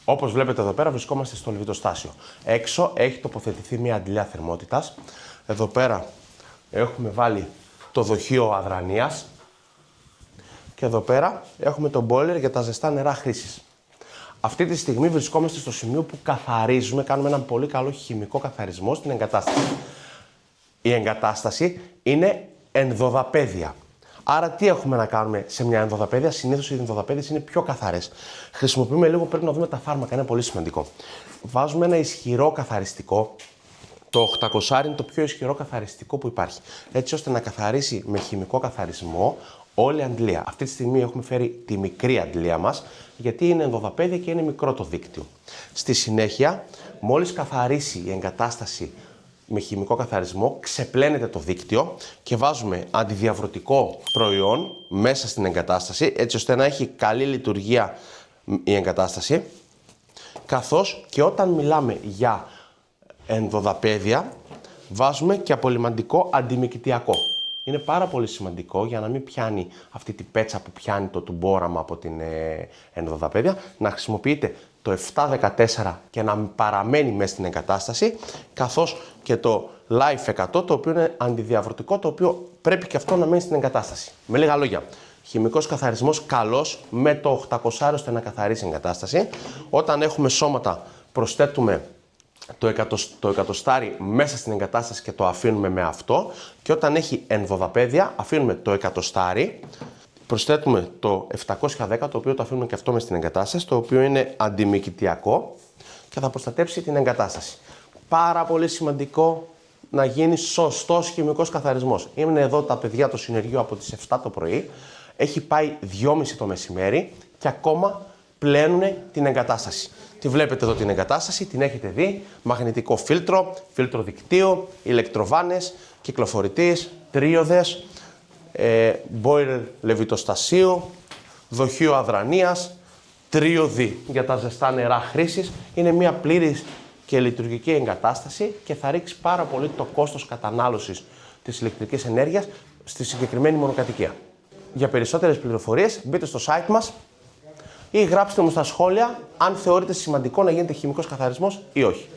Όπως βλέπετε εδώ πέρα βρισκόμαστε στο λεβιτοστάσιο. Έξω έχει τοποθετηθεί μια αντιλιά θερμότητας. Εδώ πέρα έχουμε βάλει το δοχείο αδρανείας. Και εδώ πέρα έχουμε το boiler για τα ζεστά νερά χρήσης. Αυτή τη στιγμή βρισκόμαστε στο σημείο που καθαρίζουμε, κάνουμε έναν πολύ καλό χημικό καθαρισμό στην εγκατάσταση. Η εγκατάσταση είναι ενδοδαπέδια. Άρα τι έχουμε να κάνουμε σε μια ενδοδαπέδια? Συνήθως οι ενδοδαπέδιες είναι πιο καθαρές. Χρησιμοποιούμε λίγο, πρέπει να δούμε τα φάρμακα, είναι πολύ σημαντικό. Βάζουμε ένα ισχυρό καθαριστικό. Το 800 είναι το πιο ισχυρό καθαριστικό που υπάρχει. Έτσι ώστε να καθαρίσει με χημικό καθαρισμό όλη η αντλία. Αυτή τη στιγμή έχουμε φέρει τη μικρή αντλία μας, γιατί είναι ενδοδαπέδια και είναι μικρό το δίκτυο. Στη συνέχεια, μόλις καθαρίσει η εγκατάσταση με χημικό καθαρισμό, ξεπλένεται το δίκτυο και βάζουμε αντιδιαβρωτικό προϊόν μέσα στην εγκατάσταση, έτσι ώστε να έχει καλή λειτουργία η εγκατάσταση, καθώς και όταν μιλάμε για ενδοδαπέδια, βάζουμε και απολυμαντικό αντιμυκητιακό. Είναι πάρα πολύ σημαντικό για να μην πιάνει αυτή τη πέτσα που πιάνει το τουμπόραμα από την ενδοδαπέδια, να χρησιμοποιείτε το 714 και να παραμένει μέσα στην εγκατάσταση, καθώς και το Life 100, το οποίο είναι αντιδιαβρωτικό, το οποίο πρέπει και αυτό να μένει στην εγκατάσταση. Με λίγα λόγια, χημικός καθαρισμός καλός με το 800 ώστε να καθαρίσει η εγκατάσταση. Όταν έχουμε σώματα, προσθέτουμε το εκατοστάρι μέσα στην εγκατάσταση και το αφήνουμε με αυτό, και όταν έχει ενδοδαπέδια αφήνουμε το εκατοστάρι, προσθέτουμε το 710, το οποίο το αφήνουμε και αυτό μέσα στην εγκατάσταση, το οποίο είναι αντιμυκητιακό και θα προστατέψει την εγκατάσταση. Πάρα πολύ σημαντικό να γίνει σωστός χημικός καθαρισμός. Είναι εδώ τα παιδιά το συνεργείο από τις 7 το πρωί, έχει πάει 2.30 το μεσημέρι και ακόμα πλένουν την εγκατάσταση. Τη βλέπετε εδώ την εγκατάσταση, την έχετε δει, μαγνητικό φίλτρο, φίλτρο δικτύου, ηλεκτροβάνες, κυκλοφορητής, τρίοδες, boiler λεβιτοστασίου, δοχείο αδρανείας, τρίοδη για τα ζεστά νερά χρήσης. Είναι μια πλήρης και λειτουργική εγκατάσταση και θα ρίξει πάρα πολύ το κόστος κατανάλωσης της ηλεκτρικής ενέργειας στη συγκεκριμένη μονοκατοικία. Για περισσότερες πληροφορίες μπείτε στο site μας ή γράψτε μου στα σχόλια αν θεωρείτε σημαντικό να γίνεται χημικός καθαρισμός ή όχι.